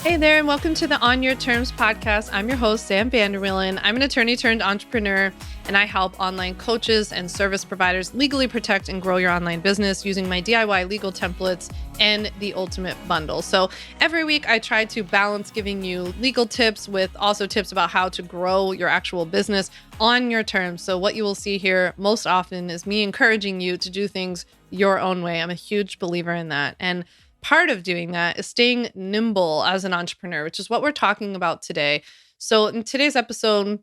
Hey there, and welcome to the On Your Terms podcast. I'm your host, Sam Vander. I'm an attorney turned entrepreneur, and I help online coaches and service providers legally protect and grow your online business using my DIY legal templates and the ultimate bundle. So every week I try to balance giving you legal tips with also tips about how to grow your actual business on your terms. So what you will see here most often is me encouraging you to do things your own way. I'm a huge believer in that. And part of doing that is staying nimble as an entrepreneur, which is what we're talking about today. So in today's episode,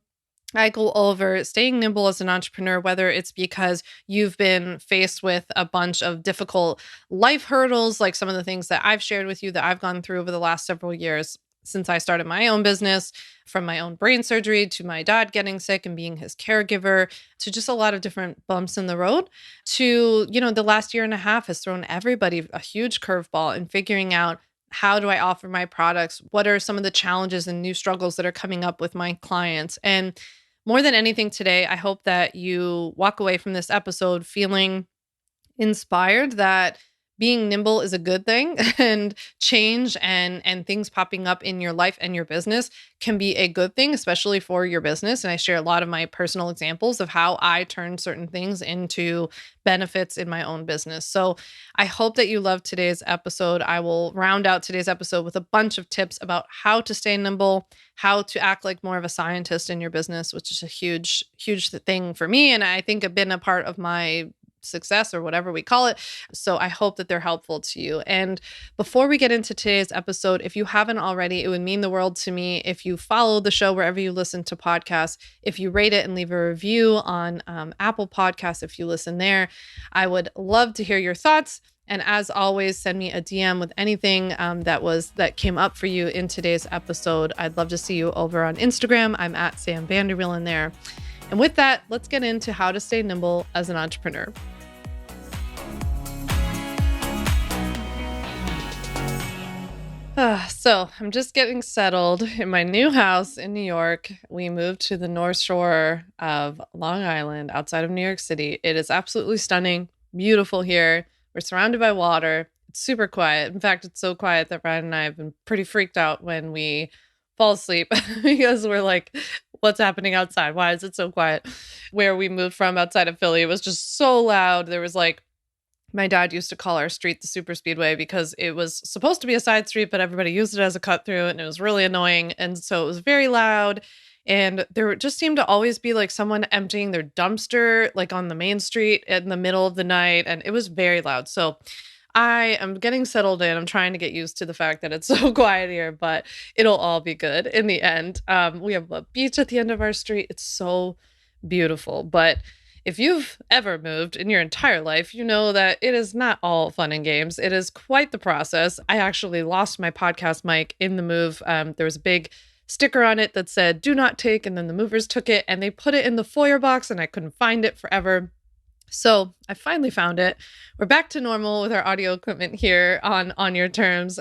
I go over staying nimble as an entrepreneur, whether it's because you've been faced with a bunch of difficult life hurdles, like some of the things that I've shared with you that I've gone through over the last several years since I started my own business, from my own brain surgery to my dad getting sick and being his caregiver, to just a lot of different bumps in the road, to, the last year and a half has thrown everybody a huge curveball in figuring out, how do I offer my products? What are some of the challenges and new struggles that are coming up with my clients? And more than anything today, I hope that you walk away from this episode feeling inspired that being nimble is a good thing and change and things popping up in your life and your business can be a good thing, especially for your business. And I share a lot of my personal examples of how I turn certain things into benefits in my own business. So I hope that you love today's episode. I will round out today's episode with a bunch of tips about how to stay nimble, how to act like more of a scientist in your business, which is a huge, huge thing for me. And I think have been a part of my success or whatever we call it. So I hope that they're helpful to you. And before we get into today's episode, if you haven't already, it would mean the world to me if you follow the show wherever you listen to podcasts, if you rate it and leave a review on Apple Podcasts, if you listen there. I would love to hear your thoughts. And as always, send me a DM with anything that came up for you in today's episode. I'd love to see you over on Instagram. I'm at Sam Vander in there. And with that, let's get into how to stay nimble as an entrepreneur. So I'm just getting settled in my new house in New York. We moved to the North Shore of Long Island outside of New York City. It is absolutely stunning, beautiful here. We're surrounded by water. It's super quiet. In fact, it's so quiet that Ryan and I have been pretty freaked out when we fall asleep because we're like, what's happening outside? Why is it so quiet? Where we moved from outside of Philly, it was just so loud. There was my dad used to call our street the super speedway because it was supposed to be a side street, but everybody used it as a cut through and it was really annoying. And so it was very loud. And there just seemed to always be someone emptying their dumpster on the main street in the middle of the night. And it was very loud. So I am getting settled in. I'm trying to get used to the fact that it's so quiet here, but it'll all be good in the end. We have a beach at the end of our street. It's so beautiful. But if you've ever moved in your entire life, you know that it is not all fun and games. It is quite the process. I actually lost my podcast mic in the move. There was a big sticker on it that said, "Do not take," and then the movers took it and they put it in the foyer box and I couldn't find it forever. So I finally found it. We're back to normal with our audio equipment here on your terms.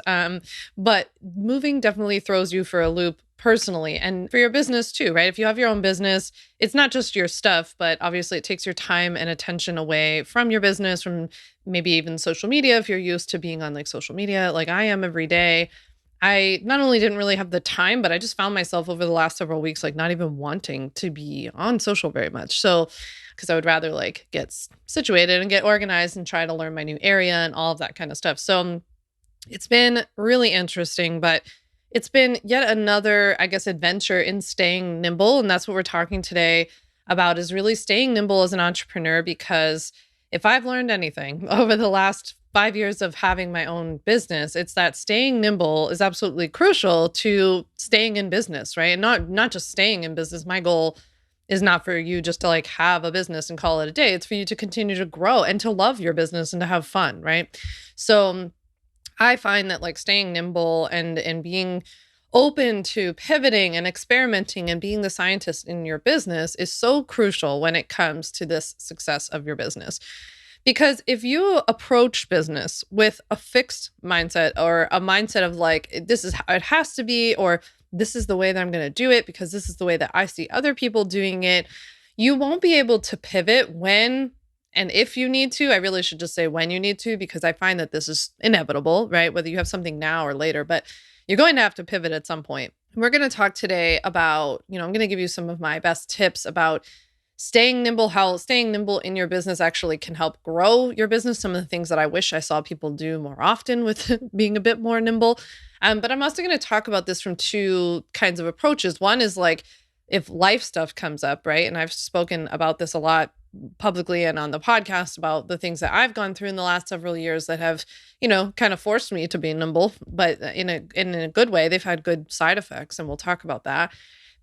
But moving definitely throws you for a loop personally and for your business too, right? If you have your own business, it's not just your stuff, but obviously it takes your time and attention away from your business, from maybe even social media. If you're used to being on social media, like I am every day, I not only didn't really have the time, but I just found myself over the last several weeks, not even wanting to be on social very much. So, because I would rather get situated and get organized and try to learn my new area and all of that kind of stuff. So it's been really interesting, but it's been yet another, I guess, adventure in staying nimble. And that's what we're talking today about, is really staying nimble as an entrepreneur. Because if I've learned anything over the last 5 years of having my own business, it's that staying nimble is absolutely crucial to staying in business, right? And not just staying in business. My goal is not for you just to have a business and call it a day. It's for you to continue to grow and to love your business and to have fun, right? So I find that staying nimble and being open to pivoting and experimenting and being the scientist in your business is so crucial when it comes to this success of your business. Because if you approach business with a fixed mindset, or a mindset of this is how it has to be, or this is the way that I'm going to do it because this is the way that I see other people doing it, you won't be able to pivot when and if you need to. I really should just say when you need to, because I find that this is inevitable, right? Whether you have something now or later, but you're going to have to pivot at some point. We're going to talk today about, I'm going to give you some of my best tips about staying nimble, how staying nimble in your business actually can help grow your business. Some of the things that I wish I saw people do more often with being a bit more nimble. But I'm also going to talk about this from two kinds of approaches. One is like if life stuff comes up, right? And I've spoken about this a lot publicly and on the podcast about the things that I've gone through in the last several years that have, kind of forced me to be nimble, but in a good way. They've had good side effects, and we'll talk about that.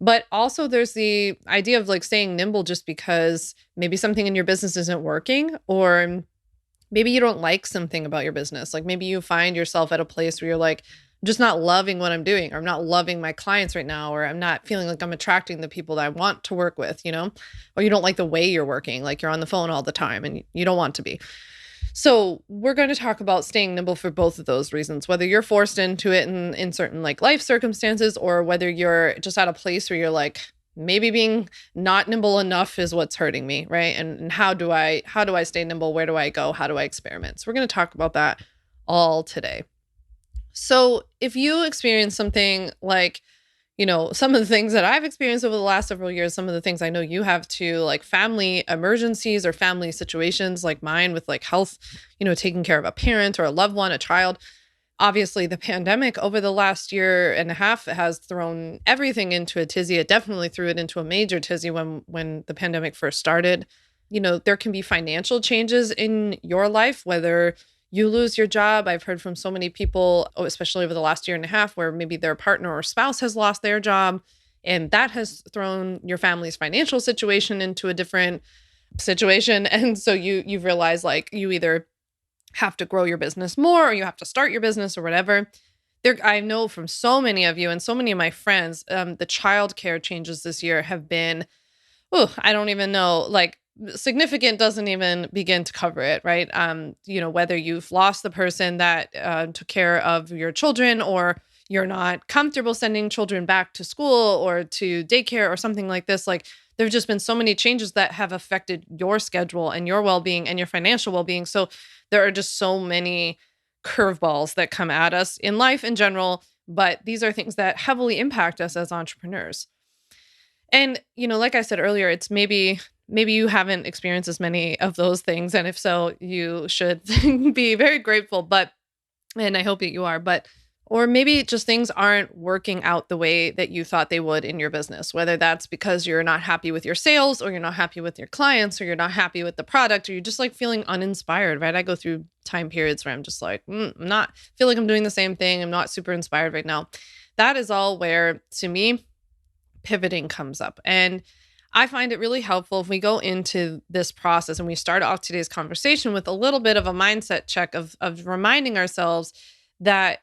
But also there's the idea of like staying nimble just because maybe something in your business isn't working, or maybe you don't like something about your business. Like maybe you find yourself at a place where you're like, I'm just not loving what I'm doing, or I'm not loving my clients right now, or I'm not feeling like I'm attracting the people that I want to work with, or you don't like the way you're working, like you're on the phone all the time and you don't want to be. So we're going to talk about staying nimble for both of those reasons, whether you're forced into it in certain like life circumstances, or whether you're just at a place where you're like, maybe being not nimble enough is what's hurting me, right? And how do I stay nimble? Where do I go? How do I experiment? So we're going to talk about that all today. So if you experience something like, some of the things that I've experienced over the last several years, some of the things I know you have too, like family emergencies or family situations like mine with like health, taking care of a parent or a loved one, a child. Obviously, the pandemic over the last year and a half has thrown everything into a tizzy. It definitely threw it into a major tizzy when the pandemic first started. There can be financial changes in your life, whether you lose your job. I've heard from so many people, especially over the last year and a half, where maybe their partner or spouse has lost their job, and that has thrown your family's financial situation into a different situation. And so you've realized like you either have to grow your business more, or you have to start your business or whatever. I know from so many of you and so many of my friends, the childcare changes this year have been, I don't even know, like significant doesn't even begin to cover it, right? Whether you've lost the person that took care of your children, or you're not comfortable sending children back to school or to daycare or something like this, like there've just been so many changes that have affected your schedule and your well-being and your financial well-being. So there are just so many curveballs that come at us in life in general, but these are things that heavily impact us as entrepreneurs. And, like I said earlier, it's maybe you haven't experienced as many of those things. And if so, you should be very grateful, and I hope that you are, or maybe just things aren't working out the way that you thought they would in your business, whether that's because you're not happy with your sales, or you're not happy with your clients, or you're not happy with the product, or you're just like feeling uninspired, right? I go through time periods where I'm just like, feel like I'm doing the same thing. I'm not super inspired right now. That is all where, to me, pivoting comes up. And I find it really helpful if we go into this process and we start off today's conversation with a little bit of a mindset check of reminding ourselves that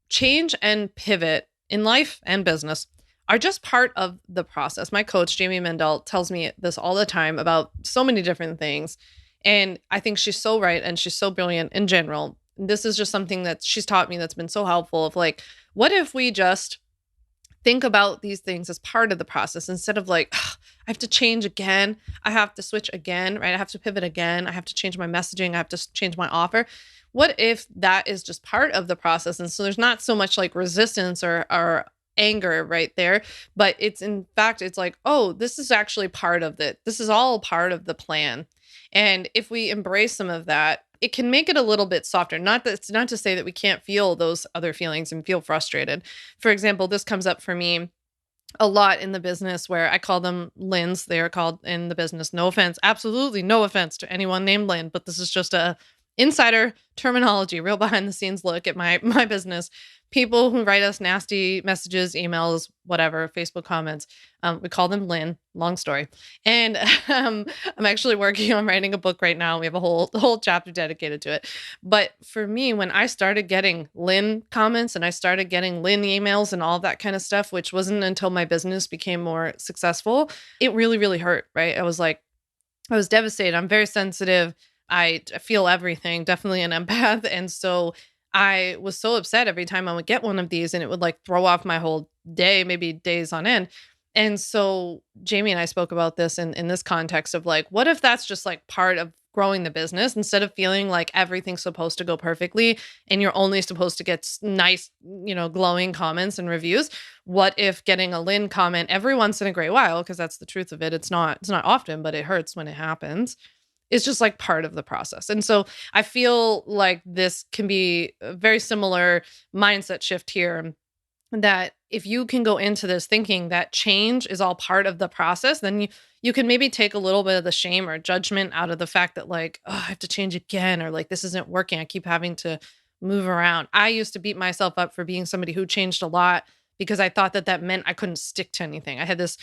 change and pivot in life and business are just part of the process. My coach, Jamie Mendel, tells me this all the time about so many different things. And I think she's so right, and she's so brilliant in general. This is just something that she's taught me that's been so helpful of like, what if we just think about these things as part of the process instead of like, I have to change again. I have to switch again, right? I have to pivot again. I have to change my messaging. I have to change my offer. What if that is just part of the process? And so there's not so much like resistance or anger right there, but it's like, oh, this is actually part of it. This is all part of the plan. And if we embrace some of that, it can make it a little bit softer. Not to say that we can't feel those other feelings and feel frustrated. For example, this comes up for me a lot in the business where I call them Lyns. They are called in the business. No offense, absolutely no offense to anyone named Lynn, but this is just a insider terminology, real behind the scenes look at my business. People who write us nasty messages, emails, whatever, Facebook comments, we call them Lynn. Long story. And I'm actually working on writing a book right now. We have a whole chapter dedicated to it. But for me, when I started getting Lynn comments and I started getting Lynn emails and all that kind of stuff, which wasn't until my business became more successful, it really, really hurt, right? I was devastated. I'm very sensitive. I feel everything, definitely an empath. And so I was so upset every time I would get one of these, and it would like throw off my whole day, maybe days on end. And so Jamie and I spoke about this in this context of like, what if that's just like part of growing the business, instead of feeling like everything's supposed to go perfectly and you're only supposed to get nice, glowing comments and reviews. What if getting a Lynn comment every once in a great while, because that's the truth of it. It's not often, but it hurts when it happens. It's just like part of the process. And so I feel like this can be a very similar mindset shift here, that if you can go into this thinking that change is all part of the process, then you can maybe take a little bit of the shame or judgment out of the fact that like, oh, I have to change again, or like this isn't working. I keep having to move around. I used to beat myself up for being somebody who changed a lot because I thought that that meant I couldn't stick to anything. I had this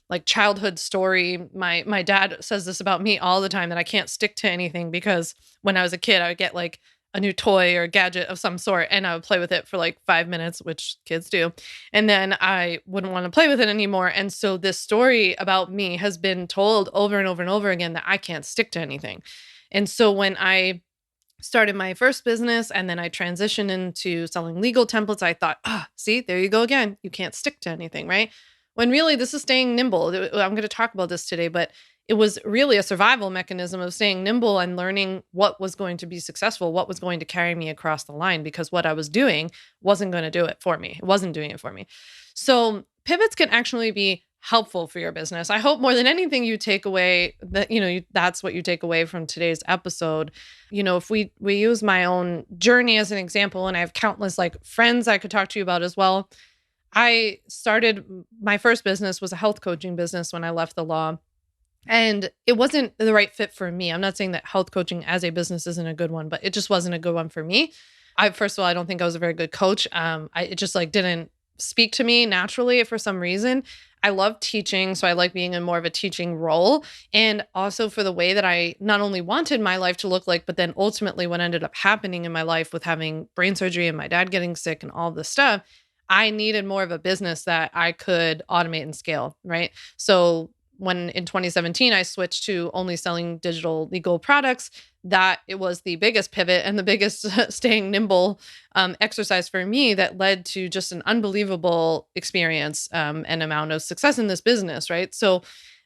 like childhood story. My dad says this about me all the time, that I can't stick to anything because when I was a kid, I would get like a new toy or gadget of some sort and I would play with it for like 5 minutes, which kids do. And then I wouldn't want to play with it anymore. And so this story about me has been told over and over and over again, that I can't stick to anything. And so when I started my first business and then I transitioned into selling legal templates, I thought, see, there you go again. You can't stick to anything, right? When really this is staying nimble. I'm going to talk about this today, but it was really a survival mechanism of staying nimble and learning what was going to be successful, what was going to carry me across the line, because what I was doing wasn't going to do it for me. It wasn't doing it for me. So pivots can actually be helpful for your business. I hope more than anything you take away that, that's what you take away from today's episode. If we use my own journey as an example, and I have countless like friends I could talk to you about as well. I started, my first business was a health coaching business when I left the law. And it wasn't the right fit for me. I'm not saying that health coaching as a business isn't a good one, but it just wasn't a good one for me. First of all, I don't think I was a very good coach. It just like didn't speak to me naturally for some reason. I love teaching, so I like being in more of a teaching role. And also for the way that I not only wanted my life to look like, but then ultimately what ended up happening in my life with having brain surgery and my dad getting sick and all this stuff, I needed more of a business that I could automate and scale, right? So when in 2017, I switched to only selling digital legal products, that it was the biggest pivot and the biggest staying nimble exercise for me that led to just an unbelievable experience and amount of success in this business, right? So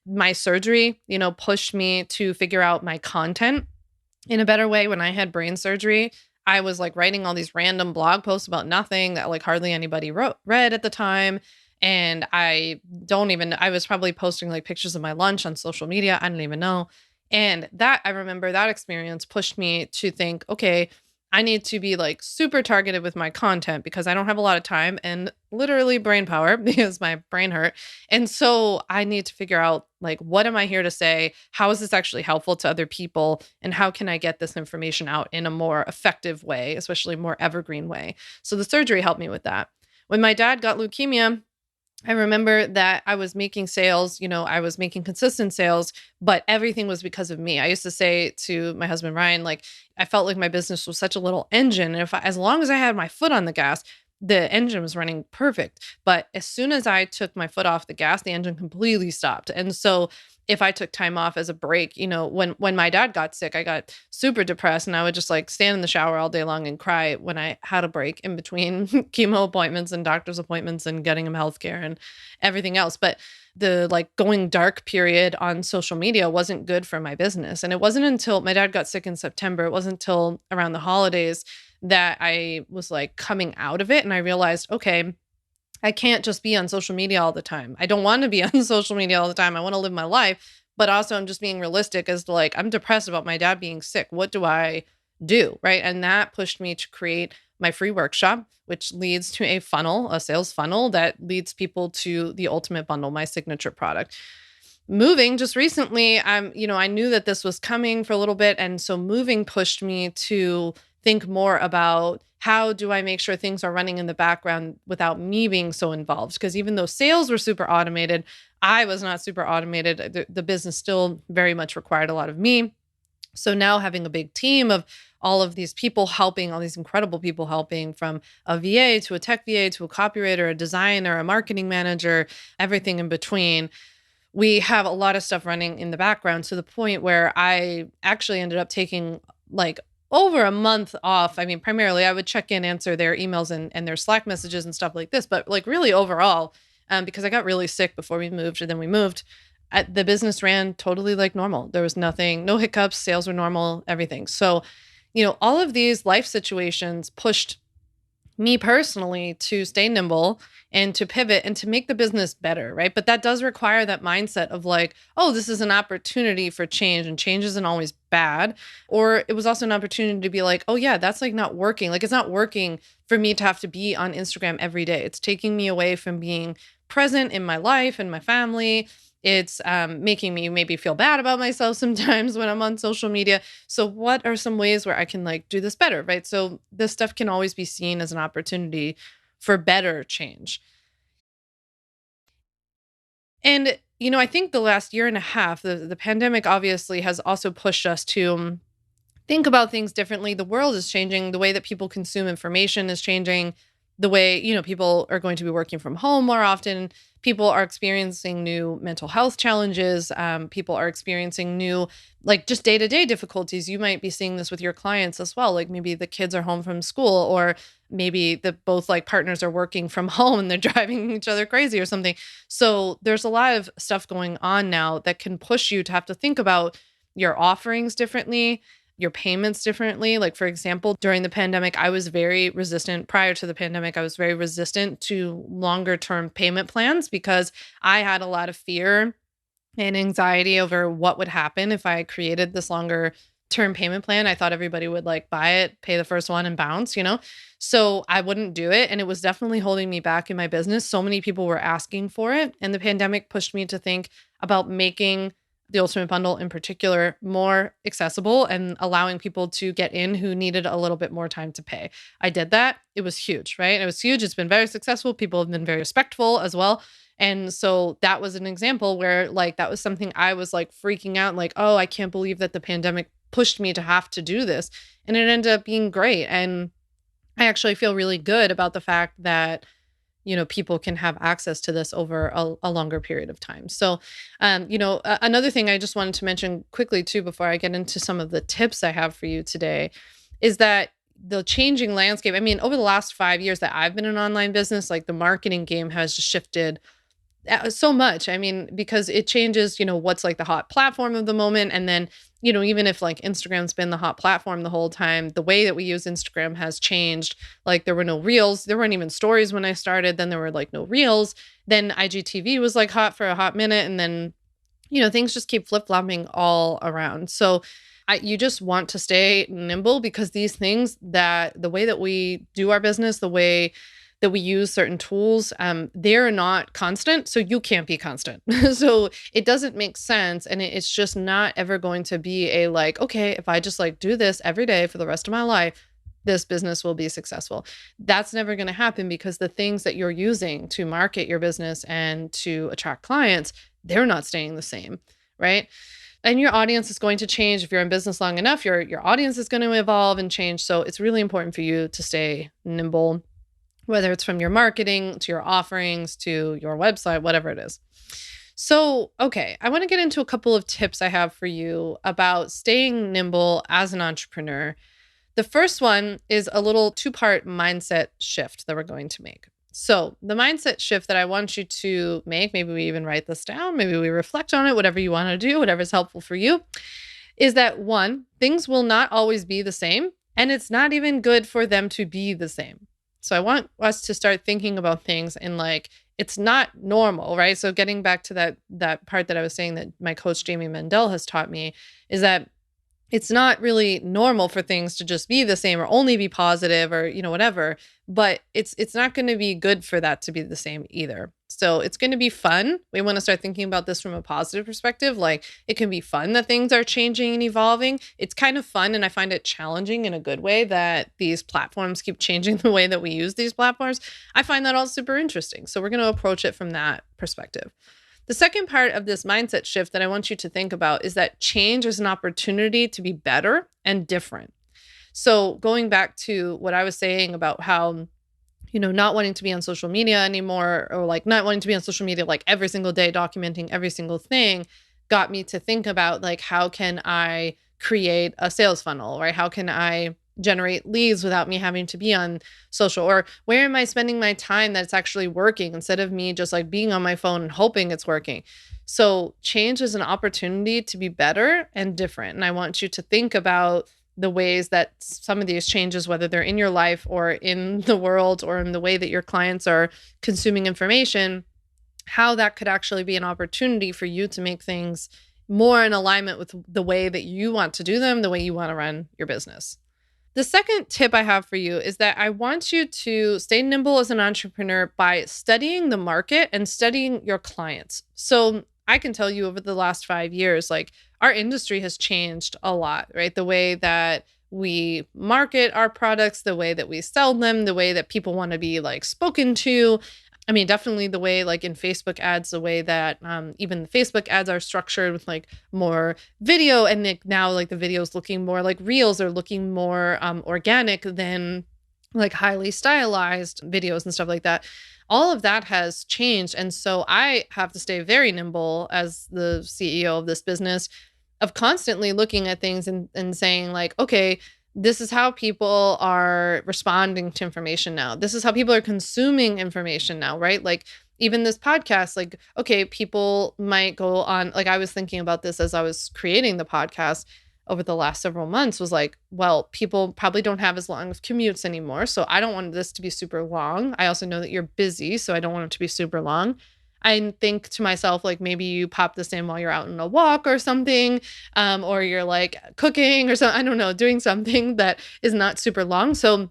my surgery, pushed me to figure out my content in a better way. When I had brain surgery, I was like writing all these random blog posts about nothing that like hardly anybody read at the time. And I was probably posting like pictures of my lunch on social media. I don't even know. And I remember that experience pushed me to think, okay, I need to be like super targeted with my content because I don't have a lot of time and literally brain power because my brain hurt. And so I need to figure out like, what am I here to say? How is this actually helpful to other people? And how can I get this information out in a more effective way, especially more evergreen way? So the surgery helped me with that. When my dad got leukemia, I remember that I was making sales, I was making consistent sales, but everything was because of me. I used to say to my husband, Ryan, like, I felt like my business was such a little engine. And as long as I had my foot on the gas, the engine was running perfect. But as soon as I took my foot off the gas, the engine completely stopped. And so if I took time off as a break, when my dad got sick, I got super depressed and I would just like stand in the shower all day long and cry when I had a break in between chemo appointments and doctor's appointments and getting him healthcare and everything else. But the like going dark period on social media wasn't good for my business. And it wasn't until my dad got sick in September, it wasn't until around the holidays that I was like coming out of it. And I realized, okay, I can't just be on social media all the time. I don't want to be on social media all the time. I want to live my life, but also I'm just being realistic as to like, I'm depressed about my dad being sick. What do I do? Right. And that pushed me to create my free workshop, which leads to a sales funnel that leads people to the ultimate bundle, my signature product. Moving just recently, I knew that this was coming for a little bit. And so moving pushed me to think more about how do I make sure things are running in the background without me being so involved? Because even though sales were super automated, I was not super automated. The business still very much required a lot of me. So now having a big team of all of these people helping, all these incredible people helping, from a VA to a tech VA to a copywriter, a designer, a marketing manager, everything in between. We have a lot of stuff running in the background to the point where I actually ended up taking like over a month off. I mean, primarily I would check in, answer their emails and their Slack messages and stuff like this. But like really overall, because I got really sick before we moved and then we moved, The business ran totally like normal. There was nothing, no hiccups, sales were normal, everything. So, all of these life situations pushed me personally to stay nimble and to pivot and to make the business better, right? But that does require that mindset of like, oh, this is an opportunity for change, and change isn't always bad. Or it was also an opportunity to be like, oh yeah, that's like not working. Like it's not working for me to have to be on Instagram every day. It's taking me away from being present in my life and my family. It's making me maybe feel bad about myself sometimes when I'm on social media. So what are some ways where I can like do this better, right? So this stuff can always be seen as an opportunity for better change. And I think the last year and a half, the pandemic obviously has also pushed us to think about things differently. The world is changing. The way that people consume information is changing. The way, people are going to be working from home more often. People are experiencing new mental health challenges. People are experiencing new, like just day to day difficulties. You might be seeing this with your clients as well. Like maybe the kids are home from school, or maybe the both like partners are working from home and they're driving each other crazy or something. So there's a lot of stuff going on now that can push you to have to think about your offerings differently, your payments differently. Like, for example, during the pandemic, I was very resistant. Prior to the pandemic, I was very resistant to longer term payment plans because I had a lot of fear and anxiety over what would happen if I created this longer term payment plan. I thought everybody would like buy it, pay the first one and bounce. So I wouldn't do it. And it was definitely holding me back in my business. So many people were asking for it. And the pandemic pushed me to think about making the Ultimate Bundle in particular more accessible and allowing people to get in who needed a little bit more time to pay. I did that. It was huge, right? It was huge. It's been very successful. People have been very respectful as well. And so that was an example where like that was something I was like freaking out, like, oh, I can't believe that the pandemic pushed me to have to do this. And it ended up being great. And I actually feel really good about the fact that people can have access to this over a longer period of time. So, another thing I just wanted to mention quickly too, before I get into some of the tips I have for you today, is that the changing landscape. I mean, over the last 5 years that I've been in online business, like the marketing game has just shifted so much. I mean, because it changes, what's like the hot platform of the moment. And then, even if like Instagram's been the hot platform the whole time, the way that we use Instagram has changed. Like there were no reels, there weren't even stories when I started. Then there were like no reels. Then IGTV was like hot for a hot minute. And then, things just keep flip flopping all around. So you just want to stay nimble because these things that the way that we do our business, the way that we use certain tools, they're not constant. So you can't be constant. So it doesn't make sense. And it's just not ever going to be a like, okay, if I just like do this every day for the rest of my life, this business will be successful. That's never going to happen because the things that you're using to market your business and to attract clients, they're not staying the same, right? And your audience is going to change. If you're in business long enough, your audience is going to evolve and change. So it's really important for you to stay nimble, whether it's from your marketing to your offerings to your website, whatever it is. So, okay, I want to get into a couple of tips I have for you about staying nimble as an entrepreneur. The first one is a little two-part mindset shift that we're going to make. So the mindset shift that I want you to make, maybe we even write this down, maybe we reflect on it, whatever you want to do, whatever's helpful for you, is that one, things will not always be the same, and it's not even good for them to be the same. So I want us to start thinking about things in like, it's not normal, right? So getting back to that part that I was saying that my coach, Jamie Mendel, has taught me is that it's not really normal for things to just be the same or only be positive or, whatever, but it's not going to be good for that to be the same either. So it's going to be fun. We want to start thinking about this from a positive perspective. Like it can be fun that things are changing and evolving. It's kind of fun. And I find it challenging in a good way that these platforms keep changing the way that we use these platforms. I find that all super interesting. So we're going to approach it from that perspective. The second part of this mindset shift that I want you to think about is that change is an opportunity to be better and different. So going back to what I was saying about how, not wanting to be on social media anymore, or like not wanting to be on social media like every single day, documenting every single thing, got me to think about like, how can I create a sales funnel, right? How can I generate leads without me having to be on social? Or where am I spending my time that's actually working instead of me just like being on my phone and hoping it's working? So change is an opportunity to be better and different. And I want you to think about the ways that some of these changes, whether they're in your life or in the world or in the way that your clients are consuming information, how that could actually be an opportunity for you to make things more in alignment with the way that you want to do them, the way you want to run your business. The second tip I have for you is that I want you to stay nimble as an entrepreneur by studying the market and studying your clients. So I can tell you over the last 5 years, like our industry has changed a lot, right? The way that we market our products, the way that we sell them, the way that people want to be like spoken to. I mean, definitely the way like in Facebook ads, the way that even the Facebook ads are structured with like more video, and now like the videos looking more like reels, or looking more organic than like highly stylized videos and stuff like that. All of that has changed. And so I have to stay very nimble as the CEO of this business, of constantly looking at things and saying like, okay, this is how people are responding to information now. This is how people are consuming information now, right? Like even this podcast, like, okay, people might go on, like I was thinking about this as I was creating the podcast over the last several months, was like, well, people probably don't have as long of commutes anymore. So I don't want this to be super long. I also know that you're busy, so I don't want it to be super long. I think to myself, like maybe you pop this in while you're out on a walk or something, or you're like cooking or something, I don't know, doing something that is not super long. So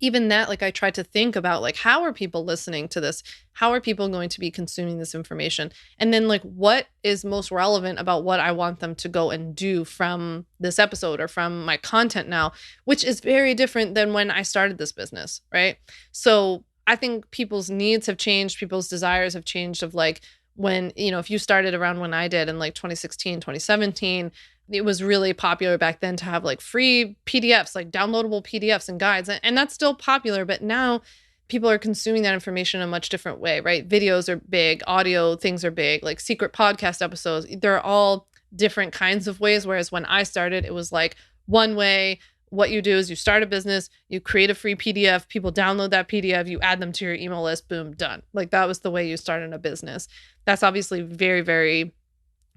even that, like I try to think about like, how are people listening to this? How are people going to be consuming this information? And then like, what is most relevant about what I want them to go and do from this episode or from my content now, which is very different than when I started this business, right? So I think people's needs have changed. People's desires have changed of like when, if you started around when I did in like 2016, 2017, it was really popular back then to have like free PDFs, like downloadable PDFs and guides. And that's still popular, but now people are consuming that information in a much different way, right? Videos are big, audio things are big, like secret podcast episodes. They're all different kinds of ways. Whereas when I started, it was like one way. What you do is you start a business, you create a free PDF, people download that PDF, you add them to your email list, boom, done. Like that was the way you started a business. That's obviously very, very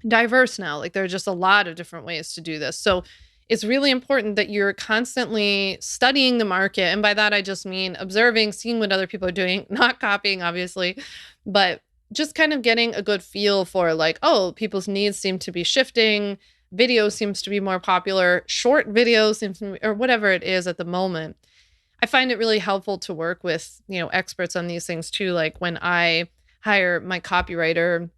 diverse now. Like there are just a lot of different ways to do this. So it's really important that you're constantly studying the market. And by that, I just mean observing, seeing what other people are doing, not copying, obviously, but just kind of getting a good feel for like, oh, people's needs seem to be shifting. Video seems to be more popular. Short videos seems to be, or whatever it is at the moment. I find it really helpful to work with, experts on these things too. Like when I hire my copywriter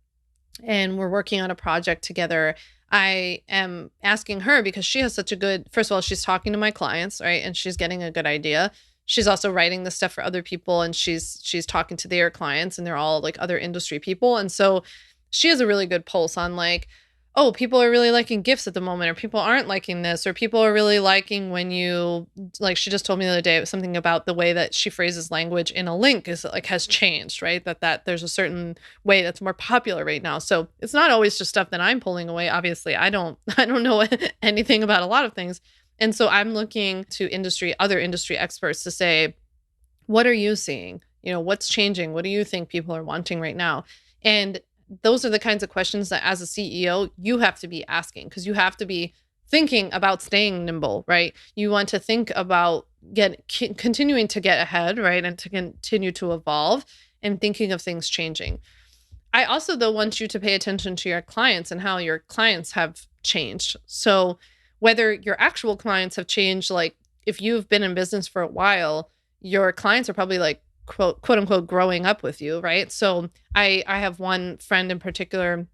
and we're working on a project together, I am asking her because she has such a good, first of all, she's talking to my clients, right? And she's getting a good idea. She's also writing the stuff for other people, and she's talking to their clients, and they're all like other industry people. And so she has a really good pulse on like, oh, people are really liking GIFs at the moment, or people aren't liking this, or people are really liking when you, like she just told me the other day, it was something about the way that she phrases language in a link is like has changed, right? That there's a certain way that's more popular right now. So it's not always just stuff that I'm pulling away. Obviously, I don't know anything about a lot of things. And so I'm looking to other industry experts to say, what are you seeing? What's changing? What do you think people are wanting right now? And those are the kinds of questions that as a CEO, you have to be asking, because you have to be thinking about staying nimble, right? You want to think about continuing to get ahead, right? And to continue to evolve and thinking of things changing. I also, though, want you to pay attention to your clients and how your clients have changed. So whether your actual clients have changed, like if you've been in business for a while, your clients are probably like, quote unquote, growing up with you, right? So I have one friend in particular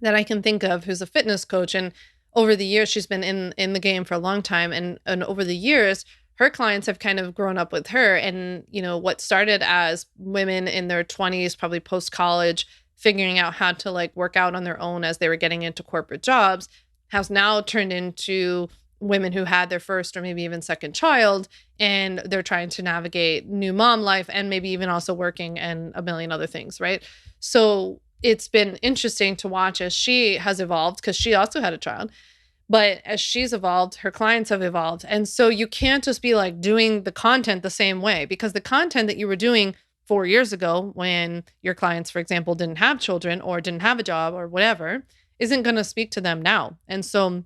that I can think of who's a fitness coach. And over the years, she's been in the game for a long time. And over the years, her clients have kind of grown up with her. And, what started as women in their 20s, probably post-college, figuring out how to like work out on their own as they were getting into corporate jobs, has now turned into women who had their first or maybe even second child, and they're trying to navigate new mom life and maybe even also working and a million other things, right? So it's been interesting to watch as she has evolved, because she also had a child, But as she's evolved, her clients have evolved. And so you can't just be like doing the content the same way, because the content that you were doing 4 years ago when your clients, for example, didn't have children or didn't have a job or whatever, isn't going to speak to them now. And so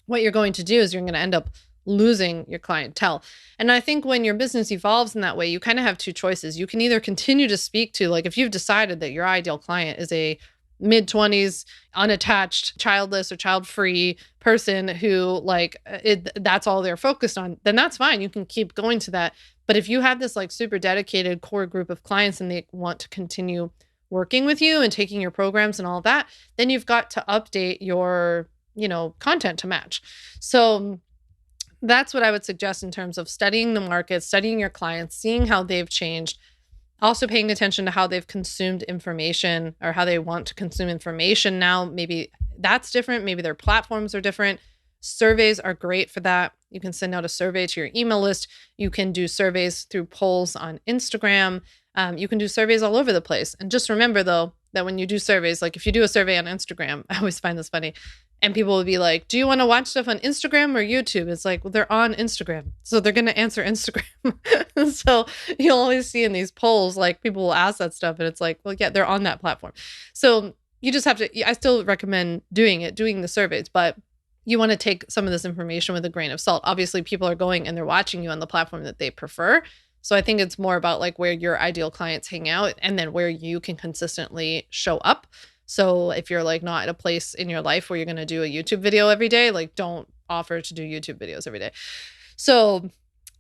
what you're going to do is you're going to end up losing your clientele. And I think when your business evolves in that way, you kind of have two choices. You can either continue to speak to, like, if you've decided that your ideal client is a mid 20s, unattached, childless or child-free person who that's all they're focused on, then that's fine. You can keep going to that. But if you have this like super dedicated core group of clients and they want to continue working with you and taking your programs and all of that, then you've got to update your, content to match. So that's what I would suggest in terms of studying the market, studying your clients, seeing how they've changed, also paying attention to how they've consumed information or how they want to consume information now. Maybe that's different. Maybe their platforms are different. Surveys are great for that. You can send out a survey to your email list. You can do surveys through polls on Instagram. You can do surveys all over the place. And just remember, though, that when you do surveys, like if you do a survey on Instagram, I always find this funny. And people will be like, do you want to watch stuff on Instagram or YouTube? It's like, well, they're on Instagram. So they're going to answer Instagram. So you'll always see in these polls, like people will ask that stuff. And it's like, well, yeah, they're on that platform. So you just have to, I still recommend doing the surveys, but you want to take some of this information with a grain of salt. Obviously, people are going and they're watching you on the platform that they prefer. So I think it's more about like where your ideal clients hang out and then where you can consistently show up. So if you're like not at a place in your life where you're going to do a YouTube video every day, like don't offer to do YouTube videos every day. So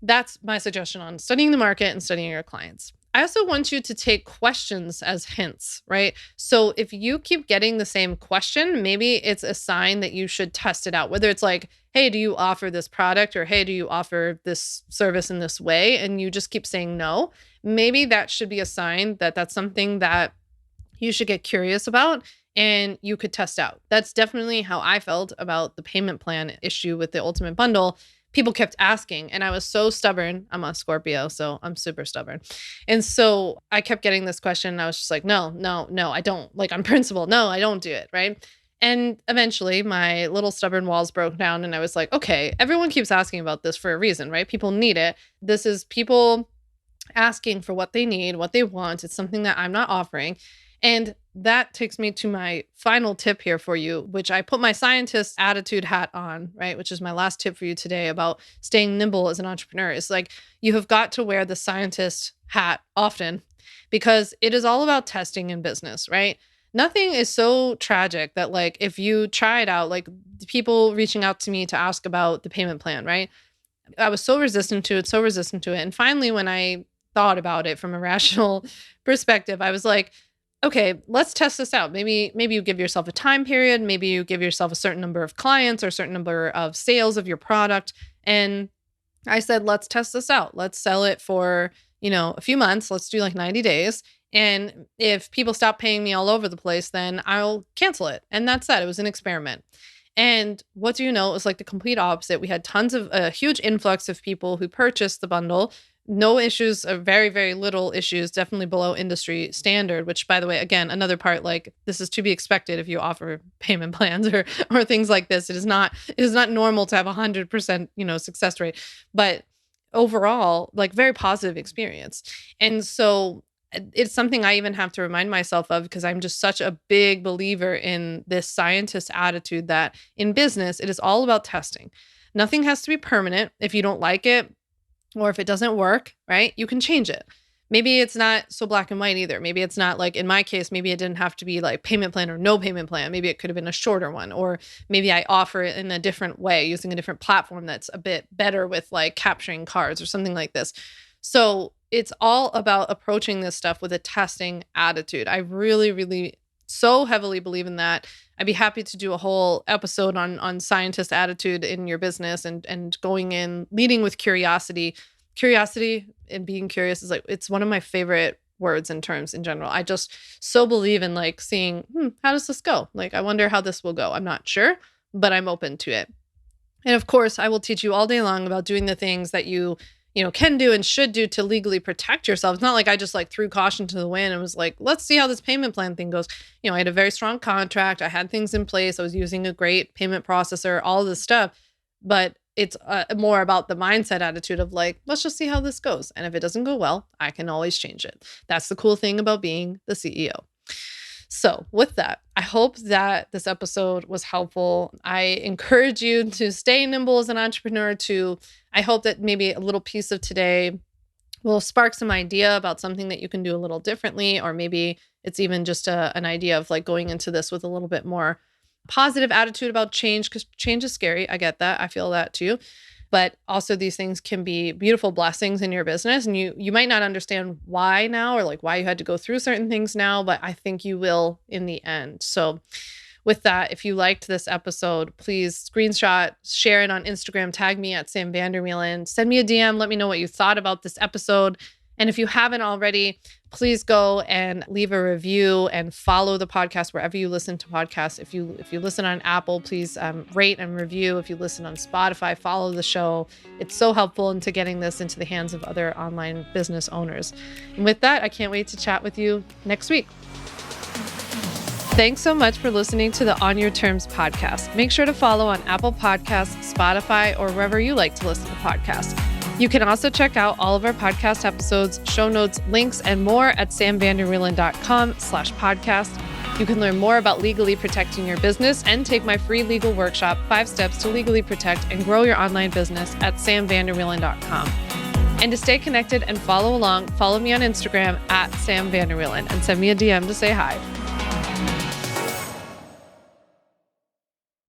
that's my suggestion on studying the market and studying your clients. I also want you to take questions as hints, right? So if you keep getting the same question, maybe it's a sign that you should test it out. Whether it's like, hey, do you offer this product? Or hey, do you offer this service in this way? And you just keep saying no. Maybe that should be a sign that that's something that you should get curious about and you could test out. That's definitely how I felt about the payment plan issue with the Ultimate Bundle. People kept asking and I was so stubborn. I'm a Scorpio, so I'm super stubborn. And so I kept getting this question and I was just like, no, I don't. Like on principle, no, I don't do it, right? And eventually my little stubborn walls broke down and I was like, okay, everyone keeps asking about this for a reason, right? People need it. This is people asking for what they need, what they want. It's something that I'm not offering. And that takes me to my final tip here for you, which I put my scientist attitude hat on, right? Which is my last tip for you today about staying nimble as an entrepreneur. It's like you have got to wear the scientist hat often because it is all about testing in business, right? Nothing is so tragic that like if you try it out, like people reaching out to me to ask about the payment plan, right? I was so resistant to it. And finally, when I thought about it from a rational perspective, I was like, okay, let's test this out. Maybe you give yourself a time period. Maybe you give yourself a certain number of clients or a certain number of sales of your product. And I said, let's test this out. Let's sell it for, a few months. Let's do like 90 days. And if people stop paying me all over the place, then I'll cancel it. And that's that. It was an experiment. And what do you know? It was like the complete opposite. We had tons of a huge influx of people who purchased the bundle. No issues, or very, very little issues, definitely below industry standard, which by the way, again, another part, like this is to be expected if you offer payment plans or things like this. It is not normal to have 100%, success rate, but overall, like very positive experience. And so it's something I even have to remind myself of because I'm just such a big believer in this scientist attitude that in business, it is all about testing. Nothing has to be permanent. If you don't like it, or if it doesn't work, right, you can change it. Maybe it's not so black and white either. Maybe it's not like in my case, maybe it didn't have to be like payment plan or no payment plan. Maybe it could have been a shorter one, or maybe I offer it in a different way using a different platform that's a bit better with like capturing cards or something like this. So it's all about approaching this stuff with a testing attitude. I really, really so heavily believe in that. I'd be happy to do a whole episode on scientist attitude in your business and going in, leading with curiosity. Curiosity and being curious is like, it's one of my favorite words and terms in general. I just so believe in like seeing, how does this go? Like, I wonder how this will go. I'm not sure, but I'm open to it. And of course, I will teach you all day long about doing the things that you can do and should do to legally protect yourself. It's not like I just like threw caution to the wind and was like, let's see how this payment plan thing goes. I had a very strong contract. I had things in place. I was using a great payment processor, all of this stuff. But it's more about the mindset attitude of like, let's just see how this goes. And if it doesn't go well, I can always change it. That's the cool thing about being the CEO. So with that, I hope that this episode was helpful. I encourage you to stay nimble as an entrepreneur. I hope that maybe a little piece of today will spark some idea about something that you can do a little differently, or maybe it's even just an idea of like going into this with a little bit more positive attitude about change, because change is scary. I get that. I feel that too. But also these things can be beautiful blessings in your business. And you might not understand why now, or like why you had to go through certain things now, but I think you will in the end. So with that, if you liked this episode, please screenshot, share it on Instagram, tag me at Sam Vander, send me a DM, let me know what you thought about this episode. And if you haven't already, please go and leave a review and follow the podcast wherever you listen to podcasts. If you listen on Apple, please rate and review. If you listen on Spotify, follow the show. It's so helpful into getting this into the hands of other online business owners. And with that, I can't wait to chat with you next week. Thanks so much for listening to the On Your Terms podcast. Make sure to follow on Apple Podcasts, Spotify, or wherever you like to listen to podcasts. You can also check out all of our podcast episodes, show notes, links, and more at samvanderwielen.com/podcast. You can learn more about legally protecting your business and take my free legal workshop, 5 Steps to Legally Protect and Grow Your Online Business at samvanderwielen.com. And to stay connected and follow along, follow me on Instagram at Sam Vander and send me a DM to say hi.